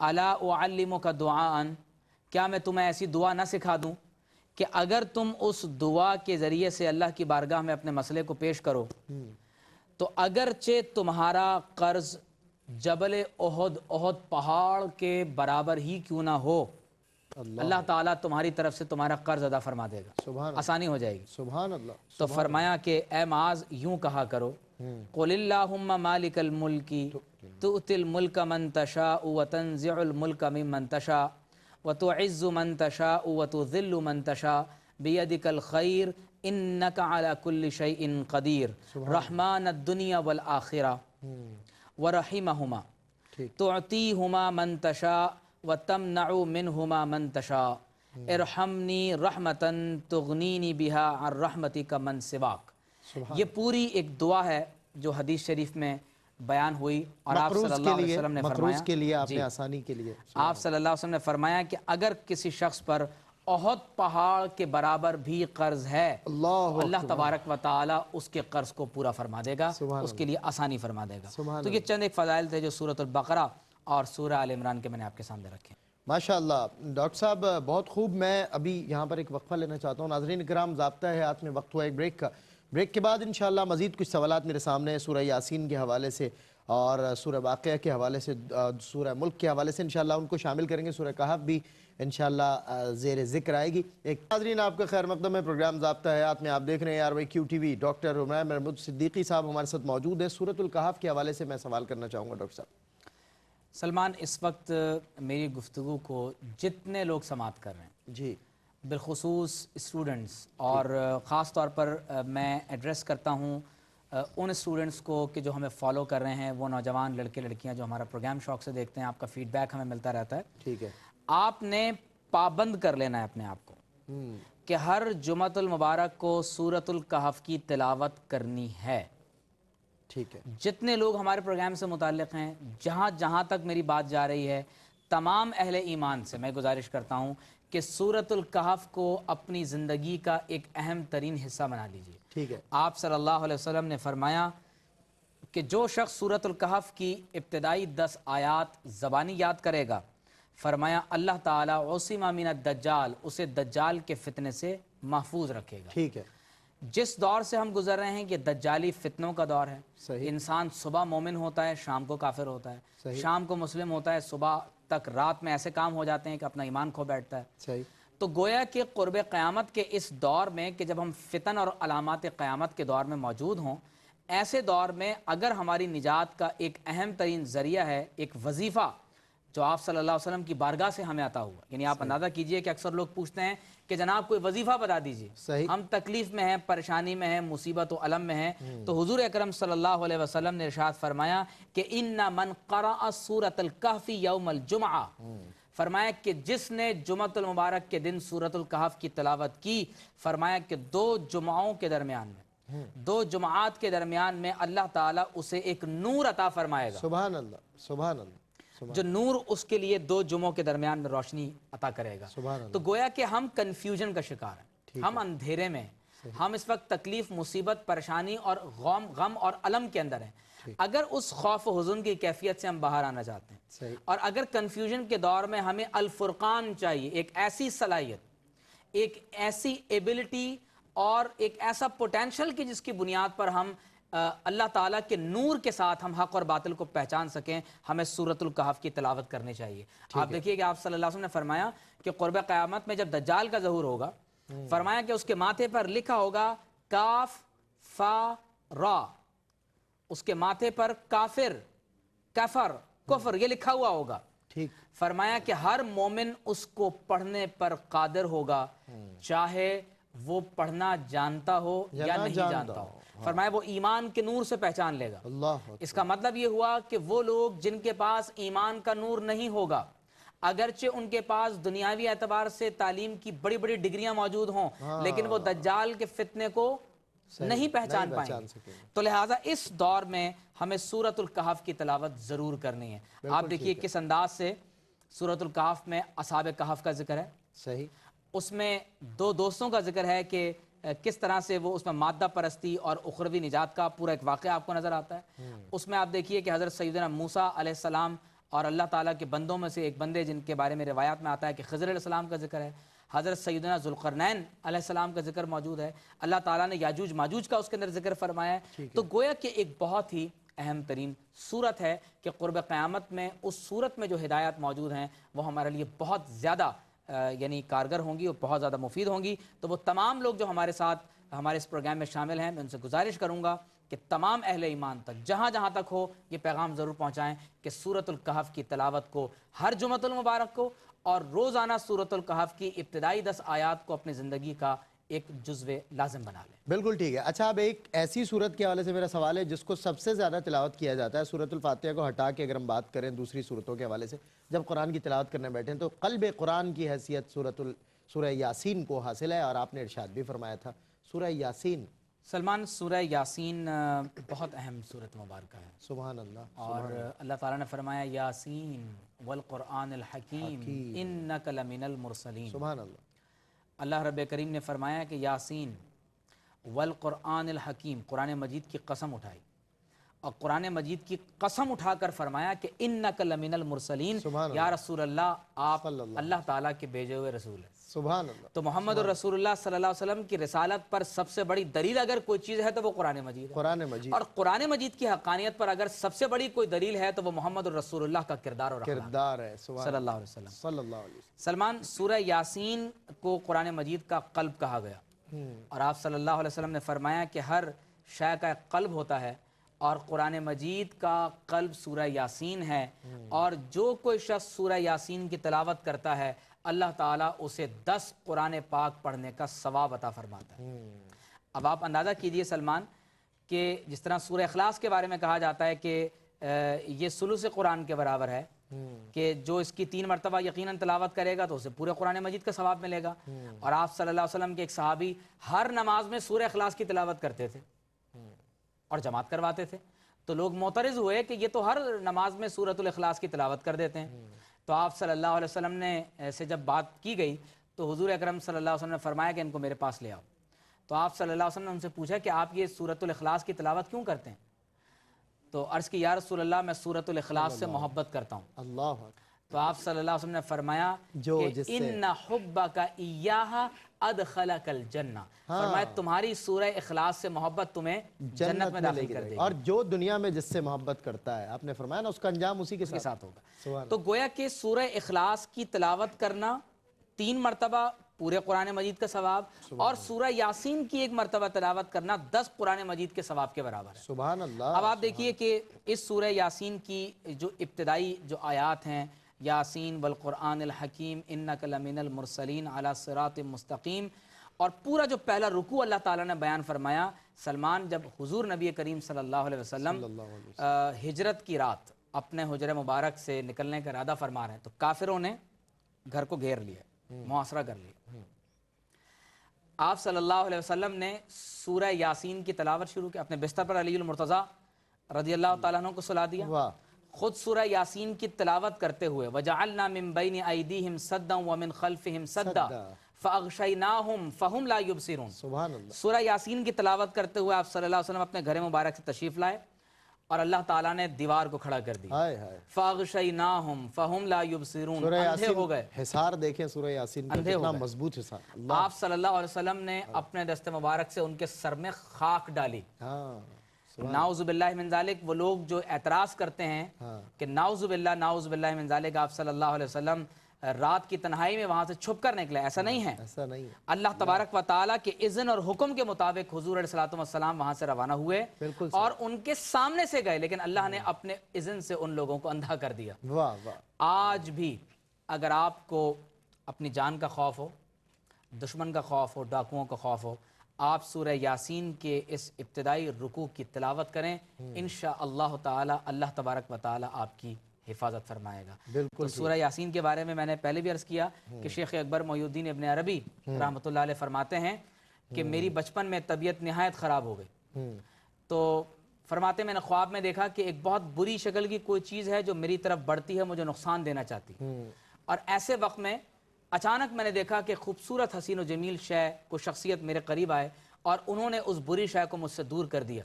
الا اعلمک دعاء، کیا میں تمہیں ایسی دعا نہ سکھا دوں کہ اگر تم اس دعا کے ذریعے سے اللہ کی بارگاہ میں اپنے مسئلے کو پیش کرو تو اگرچہ تمہارا قرض جبل احد پہاڑ کے برابر ہی کیوں نہ ہو، اللہ تعالیٰ تمہاری طرف سے تمہارا قرض ادا فرما دے گا، سبحان آسانی ہو جائے گی۔ سبحان اللہ۔ تو فرمایا کہ اے معاذ یوں کہا کرو، قل اللہم مالک الملک تؤتی الملک من تشاء وتنزع الملک ممن تشاء وتعز من تشاء وتذل من تشاء بیدک الخیر انک علی کل شیء قدیر رحمان الدنیا والآخرہ ورحمہما تعطیہما من تشاء وتمنع منہما من تشاء ارحمنی رحمتا تغنینی بہا عن رحمتک من سواک۔ یہ پوری ایک دعا ہے جو حدیث شریف میں بیان ہوئی، اور آپ صلی اللہ علیہ وسلم نے فرمایا، مقروض کے لیے، آپ نے آسانی کے لیے، آپ صلی اللہ علیہ وسلم نے فرمایا کہ اگر کسی شخص پر احد پہاڑ کے برابر بھی قرض ہے، اللہ تبارک و تعالی اس کے قرض کو پورا فرما دے گا، اس کے لیے آسانی فرما دے گا۔ تو یہ چند ایک فضائل تھے جو سورۃ البقرہ اور سورہ آل عمران کے میں نے آپ کے سامنے رکھے۔ ماشاءاللہ ڈاکٹر صاحب بہت خوب۔ میں ابھی یہاں پر ایک وقفہ لینا چاہتا ہوں، ناظرین کرام ضابطہ ہے ہاتھ میں، وقت ہوا ایک بریک کا۔ بریک کے بعد انشاءاللہ مزید کچھ سوالات میرے سامنے ہیں سورہ یاسین کے حوالے سے اور سورہ واقعہ کے حوالے سے، سورہ ملک کے حوالے سے انشاءاللہ ان کو شامل کریں گے، سورہ کہف بھی انشاءاللہ زیر ذکر آئے گی۔ ایک ناظرین آپ کا خیر مقدم ہے، پروگرام ضابطہ حیات میں آپ دیکھ رہے ہیں RYQ TV۔ Doctor Umair Mehmood Siddiqui sahab ہمارے ساتھ موجود ہیں۔ سورۃ الکہف کے حوالے سے میں سوال کرنا چاہوں گا ڈاکٹر صاحب۔ سلمان، اس وقت میری گفتگو کو جتنے لوگ سماعت کر رہے ہیں، جی، بالخصوص اسٹوڈنٹس، اور خاص طور پر میں ایڈریس کرتا ہوں ان اسٹوڈنٹس کو کہ جو ہمیں فالو کر رہے ہیں، وہ نوجوان لڑکے لڑکیاں جو ہمارا پروگرام شوق سے دیکھتے ہیں، آپ کا فیڈ بیک ہمیں ملتا رہتا ہے. ٹھیک ہے. آپ نے پابند کر لینا ہے اپنے آپ کو کہ ہر جمعۃ المبارک کو سورۃ الکہف کی تلاوت کرنی ہے. ٹھیک ہے. جتنے لوگ ہمارے پروگرام سے متعلق ہیں، جہاں جہاں تک میری بات جا رہی ہے، تمام اہل ایمان سے میں گزارش کرتا ہوں کہ سورۃ الکہف کو اپنی زندگی کا ایک اہم ترین حصہ بنا لیجیے. ٹھیک ہے. آپ صلی اللہ علیہ وسلم نے فرمایا کہ جو شخص سورۃ الکہف کی ابتدائی 10 آیات زبانی یاد کرے گا، فرمایا اللہ تعالیٰ عصمہ من الدجال، اسے دجال کے فتنے سے محفوظ رکھے گا. ٹھیک ہے. جس دور سے ہم گزر رہے ہیں یہ دجالی فتنوں کا دور ہے. صحیح. انسان صبح مومن ہوتا ہے، شام کو کافر ہوتا ہے. صحیح. شام کو مسلم ہوتا ہے، صبح تک رات میں ایسے کام ہو جاتے ہیں کہ اپنا ایمان کھو بیٹھتا ہے. صحیح. تو گویا کہ قرب قیامت کے اس دور میں کہ جب ہم فتن اور علامات قیامت کے دور میں موجود ہوں، ایسے دور میں اگر ہماری نجات کا ایک اہم ترین ذریعہ ہے ایک وظیفہ جو آپ صلی اللہ علیہ وسلم کی بارگاہ سے ہمیں عطا ہوا. یعنی آپ اندازہ کیجئے کہ اکثر لوگ پوچھتے ہیں کہ جناب کوئی وظیفہ بتا دیجئے. صحیح. ہم تکلیف میں ہیں، پریشانی میں ہیں، مصیبت و علم میں ہیں. تو حضور اکرم صلی اللہ علیہ وسلم نے ارشاد فرمایا کہ ان من قرأ سورۃ الکہف یوم الجمعہ، فرمایا کہ جس نے جمعۃ المبارک کے دن سورۃ الکہف کی تلاوت کی، فرمایا کہ 2 جمعوں کے درمیان میں 2 جمعات کے درمیان میں اللہ تعالیٰ اسے ایک نور عطا فرمائے گا. سبحان اللہ. سبحان اللہ. جو نور اس کے لیے 2 جمعوں کے درمیان میں روشنی عطا کرے گا. تو گویا کہ ہم کنفیوژن کا شکار ہیں، ہم اندھیرے میں ہیں، ہم اس وقت تکلیف، مصیبت، پریشانی اور غم اور علم کے اندر ہیں. اگر اس خوف و حزن کی کیفیت سے ہم باہر آنا چاہتے ہیں، اور اگر کنفیوژن کے دور میں ہمیں الفرقان چاہیے، ایک ایسی صلاحیت، ایک ایسی ایبلٹی اور ایک ایسا پوٹینشل کہ جس کی بنیاد پر ہم اللہ تعالیٰ کے نور کے ساتھ ہم حق اور باطل کو پہچان سکیں، ہمیں سورۃ الکہف کی تلاوت کرنی چاہیے. آپ دیکھیے کہ آپ صلی اللہ علیہ وسلم نے فرمایا کہ قرب قیامت میں جب دجال کا ظہور ہوگا، فرمایا کہ اس کے ماتھے پر لکھا ہوگا کاف فا را، اس کے ماتھے پر کافر، کفر، کفر یہ لکھا ہوا ہوگا. ٹھیک. فرمایا کہ ہر مومن اس کو پڑھنے پر قادر ہوگا، چاہے وہ پڑھنا جانتا ہو یا نہیں جانتا ہو. فرمایا وہ ایمان کے نور سے پہچان لے گا. اللہ. اس کا مطلب یہ ہوا کہ وہ لوگ جن کے پاس ایمان کا نور نہیں ہوگا، اگرچہ ان کے پاس دنیاوی اعتبار سے تعلیم کی بڑی بڑی ڈگریاں موجود ہوں، لیکن وہ دجال کے فتنے کو نہیں پہچان پائیں گے. تو لہٰذا اس دور میں ہمیں سورۃ الکہف کی تلاوت ضرور کرنی ہے. آپ دیکھیے کس انداز سے سورۃ الکہف میں اصحاب کہف کا ذکر ہے. صحیح. اس میں 2 دوستوں کا ذکر ہے کہ کس طرح سے وہ اس میں مادہ پرستی اور اخروی نجات کا پورا ایک واقعہ آپ کو نظر آتا ہے. اس میں آپ دیکھیے کہ حضرت سیدنا موسیٰ علیہ السلام اور اللہ تعالیٰ کے بندوں میں سے ایک بندے جن کے بارے میں روایات میں آتا ہے کہ خضر علیہ السلام کا ذکر ہے. حضرت سیدنا ذوالقرنین علیہ السلام کا ذکر موجود ہے. اللہ تعالیٰ نے یاجوج ماجوج کا اس کے اندر ذکر فرمایا ہے. تو گویا کہ ایک بہت ہی اہم ترین صورت ہے کہ قرب قیامت میں اس صورت میں جو ہدایات موجود ہیں وہ ہمارے لیے بہت زیادہ یعنی کارگر ہوں گی اور بہت زیادہ مفید ہوں گی. تو وہ تمام لوگ جو ہمارے ساتھ ہمارے اس پروگرام میں شامل ہیں، میں ان سے گزارش کروں گا کہ تمام اہل ایمان تک جہاں جہاں تک ہو یہ پیغام ضرور پہنچائیں کہ سورۃ الکہف کی تلاوت کو ہر جمعۃ المبارک کو اور روزانہ سورۃ الکہف کی ابتدائی 10 آیات کو اپنی زندگی کا ایک جزو لازم بنا لیں. بالکل ٹھیک ہے. اچھا اب ایک ایسی صورت کے حوالے سے میرا سوال ہے جس کو سب سے زیادہ تلاوت کیا جاتا ہے، سورۃ الفاتحہ کو ہٹا کے اگر ہم بات کریں دوسری صورتوں کے حوالے سے، جب قرآن کی تلاوت کرنے بیٹھیں تو قلب قرآن کی حیثیت سورہ یاسین کو حاصل ہے، اور آپ نے ارشاد بھی فرمایا تھا سورہ یاسین. سلمان، سورہ یاسین بہت اہم سورت مبارکہ ہے. سبحان اللہ. اور اللہ تعالیٰ نے فرمایا یاسین والقرآن الحکیم انک لمن المرسلین. سبحان اللہ. اللہ رب کریم نے فرمایا کہ یاسین والقرآن الحکیم، قرآن مجید کی قسم اٹھائی اور قرآن مجید کی قسم اٹھا کر فرمایا کہ انک لمن المرسلین، یا رسول اللہ آپ اللہ تعالیٰ کے بھیجے ہوئے رسول ہیں. سبحان اللہ. تو محمد الرسول اللہ صلی اللہ علیہ وسلم کی رسالت پر سب سے بڑی دلیل اگر کوئی چیز ہے تو وہ قرآن مجید ہے. قرآن مجید. اور قرآن مجید کی حقانیت پر اگر سب سے بڑی کوئی دلیل ہے تو وہ محمد الرسول اللہ کا کردار اور کردار ہے. صلی اللہ علیہ وسلم. صلی اللہ علیہ وسلم. سلمان، سورہ یاسین کو قرآن مجید کا قلب کہا گیا، اور آپ صلی اللہ علیہ وسلم نے فرمایا کہ ہر شے کا ایک قلب ہوتا ہے اور قرآن مجید کا قلب سورہ یاسین ہے. اور جو کوئی شخص سورہ یاسین کی تلاوت کرتا ہے اللہ تعالیٰ اسے 10 قرآن پاک پڑھنے کا ثواب عطا فرماتا ہے. اب آپ اندازہ کیجئے سلمان کہ جس طرح سورہ اخلاص کے بارے میں کہا جاتا ہے کہ یہ ثلث قرآن کے برابر ہے، کہ جو اس کی 3 مرتبہ یقیناً تلاوت کرے گا تو اسے پورے قرآن مجید کا ثواب ملے گا۔ اور آپ صلی اللہ علیہ وسلم کے ایک صحابی ہر نماز میں سورہ اخلاص کی تلاوت کرتے تھے اور جماعت کرواتے تھے، تو لوگ معترض ہوئے کہ یہ تو ہر نماز میں سورۃ الاخلاص کی تلاوت کر دیتے ہیں۔ تو آپ صلی اللہ علیہ وسلم نے سے جب بات کی گئی تو حضور اکرم صلی اللہ علیہ وسلم نے فرمایا کہ ان کو میرے پاس لے آؤ۔ تو آپ صلی اللہ علیہ وسلم نے ان سے پوچھا کہ آپ یہ سورۃ الاخلاص کی تلاوت کیوں کرتے ہیں؟ تو عرض کی یا رسول اللہ میں سورۃ الاخلاص سے محبت کرتا ہوں۔ اللہ تو آپ صلی اللہ علیہ وسلم نے فرمایا کہ ان حبک ایہا ادخلک الجنہ، فرمایا تمہاری سورہ اخلاص سے محبت تمہیں جنت میں داخل کر دے گی، اور جو دنیا میں جس سے محبت کرتا ہے آپ نے فرمایا نا اس کا انجام اسی کے ساتھ ہوگا۔ تو گویا کہ سورہ اخلاص کی تلاوت کرنا 3 مرتبہ پورے قرآن مجید کا ثواب، اور سورہ یاسین کی 1 مرتبہ تلاوت کرنا 10 قرآن مجید کے ثواب کے برابر ہے۔ سبحان اللہ۔ اب آپ دیکھیے کہ اس سورہ یاسین کی جو ابتدائی جو آیات ہیں، یاسین والقرآن الحکیم انک لمن المرسلین علی صراط مستقیم، اور پورا جو پہلا رکوع اللہ تعالیٰ نے بیان فرمایا، سلمان جب حضور نبی کریم صلی اللہ علیہ وسلم ہجرت کی رات اپنے حجر مبارک سے نکلنے کا ارادہ فرما رہے ہیں تو کافروں نے گھر کو گھیر لیا، محاصرہ کر لیا۔ آپ صلی اللہ علیہ وسلم نے سورہ یاسین کی تلاوت شروع کی، اپنے بستر پر علی المرتضیٰ رضی اللہ تعالیٰ عنہ کو سلا دیا، خود سورہ یاسین کی تلاوت کرتے ہوئے وَجَعَلْنَا مِن بَيْنِ أَيْدِيهِمْ سَدًّا وَمِن خَلْفِهِمْ سَدًّا فَأَغْشَيْنَاهُمْ فَهُمْ لَا يُبْصِرُونَ۔ سبحان اللہ۔ سورہ یاسین کی تلاوت کرتے ہوئے آپ صلی اللہ علیہ وسلم اپنے گھر مبارک سے تشریف لائے اور اللہ تعالیٰ نے دیوار کو کھڑا کر دیا، فَأَغْشَيْنَاهُمْ فَهُمْ لَا يُبْصِرُونَ، اندھے ہو گئے، حصار دیکھیں سورہ یاسین کا کتنا مضبوط حصار۔ آپ صلی اللہ علیہ وسلم نے اپنے دست مبارک سے ان کے سر میں خاک ڈالی۔ نعوذ باللہ من ذالک، وہ لوگ جو اعتراض کرتے ہیں کہ نعوذ باللہ من ذالک آپ صلی اللہ علیہ وسلم رات کی تنہائی میں وہاں سے چھپ کر نکلے، ایسا نہیں ہے، ایسا نہیں ہے۔ اللہ تبارک و تعالیٰ کے اذن اور حکم کے مطابق حضور علیہ الصلوۃ والسلام وہاں سے روانہ ہوئے اور ان کے سامنے سے گئے، لیکن اللہ نے اپنے اذن سے ان لوگوں کو اندھا کر دیا۔ واہ واہ۔ آج بھی اگر آپ کو اپنی جان کا خوف ہو، دشمن کا خوف ہو، ڈاکوؤں کا خوف ہو، آپ سورہ یاسین کے اس ابتدائی رکوع کی تلاوت کریں، انشاءاللہ تعالی اللہ تبارک و تعالی آپ کی حفاظت فرمائے گا۔ بالکل۔ تو سورہ یاسین کے بارے میں نے پہلے بھی عرض کیا کہ شیخ اکبر محی الدین ابن عربی رحمۃ اللہ علیہ فرماتے ہیں کہ میری بچپن میں طبیعت نہایت خراب ہو گئی، تو فرماتے میں نے خواب میں دیکھا کہ ایک بہت بری شکل کی کوئی چیز ہے جو میری طرف بڑھتی ہے، مجھے نقصان دینا چاہتی، اور ایسے وقت میں اچانک میں نے دیکھا کہ خوبصورت حسین و جمیل شے کو شخصیت میرے قریب آئے اور انہوں نے اس بری شے کو مجھ سے دور کر دیا۔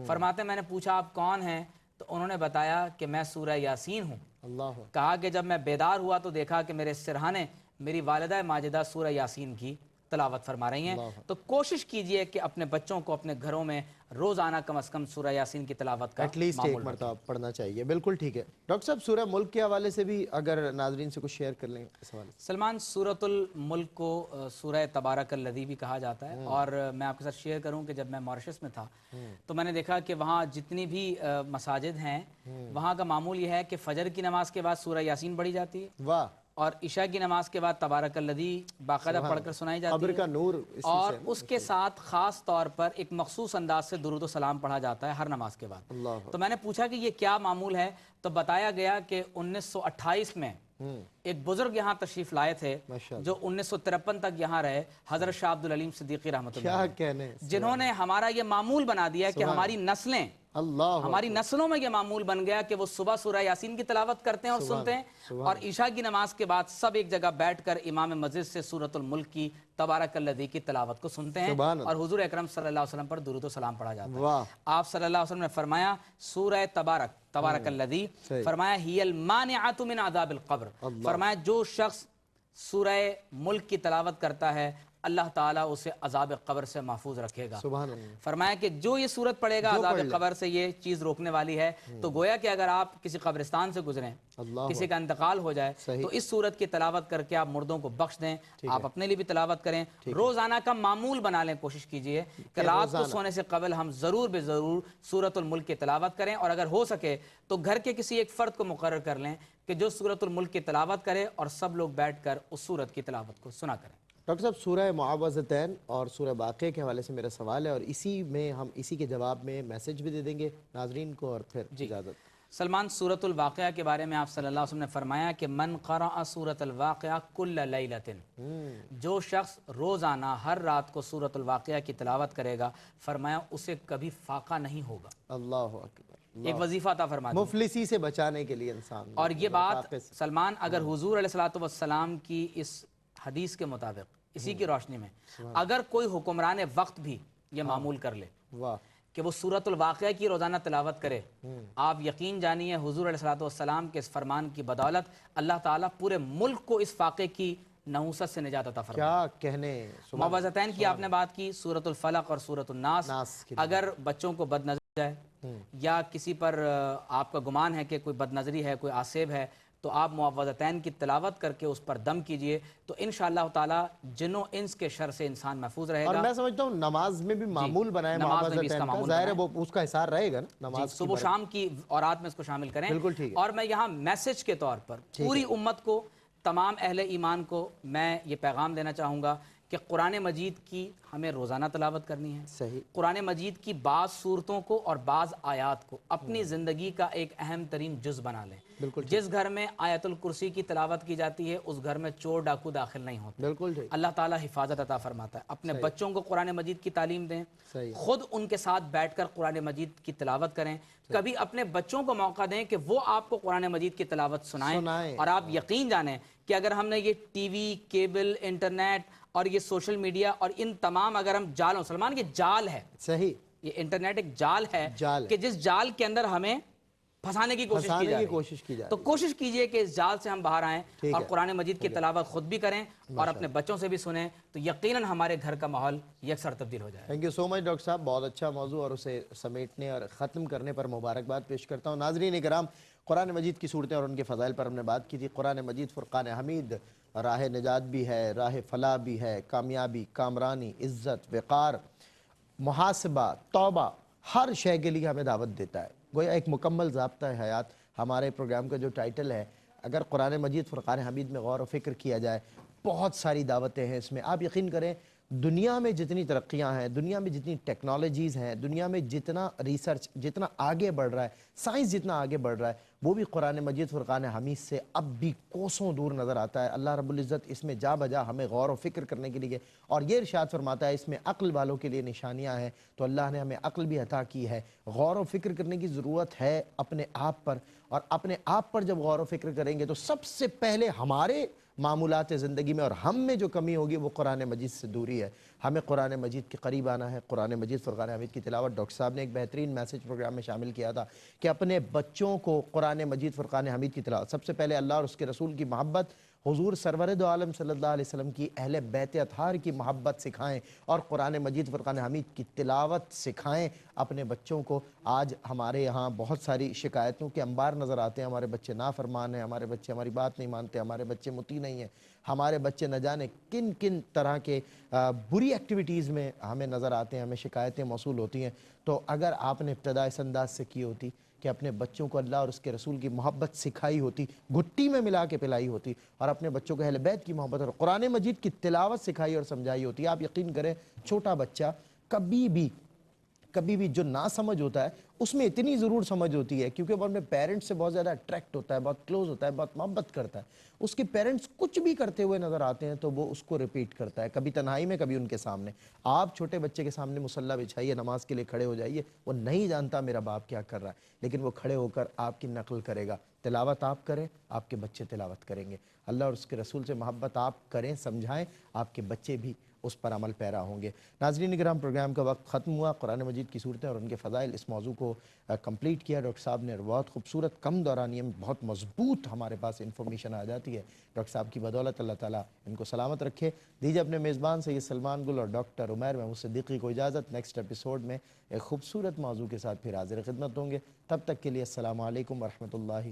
فرماتے میں نے پوچھا آپ کون ہیں؟ تو انہوں نے بتایا کہ میں سورہ یاسین ہوں۔ اللہ۔ کہا کہ جب میں بیدار ہوا تو دیکھا کہ میرے سرہانے میری والدہ ماجدہ سورہ یاسین کی تلاوت فرما رہی ہیں۔ تو کوشش کیجئے کہ اپنے بچوں کو اپنے گھروں میں روزانہ کم از کم سورہ یاسین کی تلاوت کا ایٹ لیسٹ ایک مرتبہ پڑھنا چاہیے۔ بالکل ٹھیک ہے ڈاکٹر صاحب، سورہ ملک کے حوالے سے بھی اگر ناظرین سے کچھ شیئر کر لیں اس حوالے سے۔ سلمان، سورۃ الملک کو سورہ تبارک الذی بھی کہا جاتا ہے، اور میں آپ کے ساتھ شیئر کروں کہ جب میں ماریشس میں تھا تو میں نے دیکھا کہ وہاں جتنی بھی مساجد ہیں وہاں کا معمول یہ ہے کہ فجر کی نماز کے بعد سورہ یاسین پڑھی جاتی ہے، واہ، اور عشاء کی نماز کے بعد تبارک الذی باقاعدہ پڑھ کر سنائی جاتی قبر ہے، کا نور، اور اس کے ساتھ خاص طور پر ایک مخصوص انداز سے درود و سلام پڑھا جاتا ہے ہر نماز کے بعد۔ اللہ۔ تو میں نے پوچھا کہ یہ کیا معمول ہے؟ تو بتایا گیا کہ 1928 میں ایک بزرگ یہاں تشریف لائے تھے جو 1953 تک یہاں رہے، حضرت شاہ عبد العلیم صدیقی رحمۃ اللہ علیہ، کیا کہنے، جنہوں نے ہمارا یہ معمول بنا دیا کہ ہماری نسلیں، اللہ، ہماری نسلوں میں یہ معمول بن گیا کہ وہ صبح سورہ یاسین کی تلاوت کرتے ہیں اور سنتے ہیں، اور عشاء کی نماز کے بعد سب ایک جگہ بیٹھ کر امام مسجد سے سورۃ الملک کی تبارک الذی کی تلاوت کو سنتے ہیں، اور حضور اکرم صلی اللہ علیہ وسلم پر درود و سلام پڑھا جاتا ہے۔ آپ صلی اللہ علیہ وسلم نے فرمایا سورہ تبارک الذی، فرمایا ہی المانعۃ من عذاب القبر، فرمایا جو شخص سورہ ملک کی تلاوت کرتا ہے اللہ تعالیٰ اسے عذاب قبر سے محفوظ رکھے گا۔ سبحان اللہ۔ فرمایا کہ جو یہ سورت پڑھے گا عذاب قبر سے یہ چیز روکنے والی ہے۔ تو گویا کہ اگر آپ کسی قبرستان سے گزریں، کسی کا انتقال ہو جائے تو اس سورت کی تلاوت کر کے آپ مردوں کو بخش دیں، آپ اپنے لیے بھی تلاوت کریں، روزانہ کا معمول بنا لیں، کوشش کیجئے کہ رات کو سونے سے قبل ہم ضرور بے ضرور سورۃ الملک کی تلاوت کریں، اور اگر ہو سکے تو گھر کے کسی ایک فرد کو مقرر کر لیں کہ جو سورۃ الملک کی تلاوت کرے اور سب لوگ بیٹھ کر اس سورت کی تلاوت کو سنا کریں۔ ڈاکٹر صاحب سورہ معوذتین اور سورہ واقعہ کے حوالے سے میرا سوال ہے، اور اسی میں ہم اسی کے جواب میں میسج بھی دے دیں گے ناظرین کو، اور پھر اجازت۔ سلمان، سورۃ الواقعہ کے بارے میں آپ صلی اللہ علیہ وسلم نے فرمایا کہ من قرأ سورۃ الواقعہ کل لیلۃ، جو شخص روزانہ ہر رات کو سورۃ الواقعہ کی تلاوت کرے گا، فرمایا اسے کبھی فاقہ نہیں ہوگا۔ اللہ اکبر، ایک وظیفہ عطا فرما دیا۔ مفلسی سے بچانے کے لیے انسان، اور یہ بات سلمان اگر حضور علیہ الصلوۃ والسلام کی اس حدیث کے مطابق، اسی کی روشنی میں اگر کوئی حکمران وقت بھی یہ معمول کر لے واہ، کہ وہ سورۃ الواقعہ کی روزانہ تلاوت کرے، آپ یقین جانیے حضور علیہ الصلوۃ والسلام کے اس فرمان کی بدولت اللہ تعالیٰ پورے ملک کو اس فاقے کی نحوست سے نجات عطا فرمائے۔ کیا کہنے۔ معوذتین کی آپ نے بات کی، سورۃ الفلق اور سورۃ الناس، اگر بچوں کو بد نظر جائے یا کسی پر آپ کا گمان ہے کہ کوئی بد نظری ہے، کوئی آسیب ہے، تو آپ معوذتین کی تلاوت کر کے اس پر دم کیجئے، تو انشاءاللہ تعالی جن و انس کے شر سے انسان محفوظ رہے گا۔ اور میں سمجھتا ہوں نماز میں بھی معمول بنائے معوذتین کا، ظاہر ہے وہ اس کا حصار رہے گا نا نماز، صبح و شام کی اورات میں اس کو شامل کریں۔ بالکل ٹھیک ہے۔ اور میں یہاں میسج کے طور پر پوری امت کو، تمام اہل ایمان کو میں یہ پیغام دینا چاہوں گا کہ قرآن مجید کی ہمیں روزانہ تلاوت کرنی ہے۔ صحیح۔ قرآن مجید کی بعض صورتوں کو اور بعض آیات کو اپنی زندگی کا ایک اہم ترین جز بنا لیں۔ بالکل، جس گھر میں آیت الکرسی کی تلاوت کی جاتی ہے اس گھر میں چور ڈاکو داخل نہیں ہوتے۔ بالکل ٹھیک۔ اللہ تعالیٰ حفاظت عطا فرماتا ہے۔ اپنے بچوں کو قرآن مجید کی تعلیم دیں، صحیح۔ خود ان کے ساتھ بیٹھ کر قرآن مجید کی تلاوت کریں، کبھی اپنے بچوں کو موقع دیں کہ وہ آپ کو قرآن مجید کی تلاوت سنائیں۔ اور آپ یقین جانیں کہ اگر ہم نے یہ ٹی وی، کیبل، انٹرنیٹ اور یہ سوشل میڈیا اور ان تمام اگر ہم جالوں، سلمان یہ جال ہے، صحیح، یہ انٹرنیٹ ایک جال ہے جال کہ جس جال کے اندر ہمیں پھنسانے کی کوشش کی جا رہی ہے، تو کوشش کیجئے کہ اس جال سے ہم باہر آئیں اور قرآن مجید کی تلاوت خود بھی کریں اور اپنے بچوں سے بھی سنیں، تو یقیناً ہمارے گھر کا ماحول یکسر تبدیل ہو جائے۔ Thank you so much doctor صاحب، بہت اچھا موضوع، اور اسے سمیٹنے اور ختم کرنے پر مبارکباد پیش کرتا ہوں۔ ناظرین کرام، قرآن مجید کی صورتیں اور ان کے فضائل پر ہم نے بات کی تھی۔ قرآن مجید فرقان حمید راہ نجات بھی ہے، راہ فلاح بھی ہے، کامیابی، کامرانی، عزت، وقار، محاسبہ، توبہ، ہر شے کے لیے ہمیں دعوت دیتا ہے۔ گویا ایک مکمل ضابطہ حیات۔ ہمارے پروگرام کا جو ٹائٹل ہے، اگر قرآن مجید فرقان حمید میں غور و فکر کیا جائے، بہت ساری دعوتیں ہیں اس میں۔ آپ یقین کریں، دنیا میں جتنی ترقیاں ہیں، دنیا میں جتنی ٹیکنالوجیز ہیں، دنیا میں جتنا ریسرچ جتنا آگے بڑھ رہا ہے، سائنس جتنا آگے بڑھ رہا ہے، وہ بھی قرآن مجید فرقان حمید سے اب بھی کوسوں دور نظر آتا ہے۔ اللہ رب العزت اس میں جا بجا ہمیں غور و فکر کرنے کے لیے، اور یہ ارشاد فرماتا ہے اس میں عقل والوں کے لیے نشانیاں ہیں، تو اللہ نے ہمیں عقل بھی عطا کی ہے۔ غور و فکر کرنے کی ضرورت ہے اپنے آپ پر، اور اپنے آپ پر جب غور و فکر کریں گے تو سب سے پہلے ہمارے معمولات زندگی میں اور ہم میں جو کمی ہوگی وہ قرآن مجید سے دوری ہے۔ ہمیں قرآن مجید کے قریب آنا ہے، قرآن مجید فرقان حمید کی تلاوت۔ ڈاکٹر صاحب نے ایک بہترین میسج پروگرام میں شامل کیا تھا کہ اپنے بچوں کو قرآن مجید فرقان حمید کی تلاوت، سب سے پہلے اللہ اور اس کے رسول کی محبت، حضور سرور دو عالم صلی اللہ علیہ وسلم کی، اہل بیت اطہار کی محبت سکھائیں، اور قرآن مجید فرقان حمید کی تلاوت سکھائیں اپنے بچوں کو۔ آج ہمارے یہاں بہت ساری شکایتوں کے انبار نظر آتے ہیں، ہمارے بچے نافرمان ہیں، ہمارے بچے ہماری بات نہیں مانتے، ہمارے بچے مطیع نہیں ہیں، ہمارے بچے نہ جانے کن کن طرح کے بری ایکٹیویٹیز میں ہمیں نظر آتے ہیں، ہمیں شکایتیں موصول ہوتی ہیں۔ تو اگر آپ نے ابتدا اس انداز سے کی ہوتی کہ اپنے بچوں کو اللہ اور اس کے رسول کی محبت سکھائی ہوتی، گھٹی میں ملا کے پلائی ہوتی، اور اپنے بچوں کو اہل بیت کی محبت اور قرآن مجید کی تلاوت سکھائی اور سمجھائی ہوتی، آپ یقین کریں چھوٹا بچہ کبھی بھی جو نہ سمجھ ہوتا ہے اس میں اتنی ضرور سمجھ ہوتی ہے، کیونکہ وہ اپنے پیرنٹس سے بہت زیادہ اٹریکٹ ہوتا ہے، بہت کلوز ہوتا ہے، بہت محبت کرتا ہے۔ اس کے پیرنٹس کچھ بھی کرتے ہوئے نظر آتے ہیں تو وہ اس کو ریپیٹ کرتا ہے، کبھی تنہائی میں، کبھی ان کے سامنے۔ آپ چھوٹے بچے کے سامنے مصلی بچھائیے، نماز کے لیے کھڑے ہو جائیے، وہ نہیں جانتا میرا باپ کیا کر رہا ہے، لیکن وہ کھڑے ہو کر آپ کی نقل کرے گا۔ تلاوت آپ کریں، آپ کے بچے تلاوت کریں گے۔ اللہ اور اس کے رسول سے محبت آپ کریں، سمجھائیں، آپ کے بچے بھی اس پر عمل پیرا ہوں گے۔ ناظرین کرام، پروگرام کا وقت ختم ہوا۔ قرآن مجید کی صورتیں اور ان کے فضائل، اس موضوع کو کمپلیٹ کیا ڈاکٹر صاحب نے، بہت خوبصورت کم دورانیے میں بہت مضبوط ہمارے پاس انفارمیشن آ جاتی ہے۔ ڈاکٹر صاحب کی بدولت اللہ تعالیٰ ان کو سلامت رکھے۔ دیجیے اپنے میزبان سید سلمان گل اور ڈاکٹر عمیر محمود صدیقی کو اجازت۔ نیکسٹ ایپیسوڈ میں ایک خوبصورت موضوع کے ساتھ پھر حاضر خدمت ہوں گے۔ تب تک کے لیے السلام علیکم ورحمۃ اللہ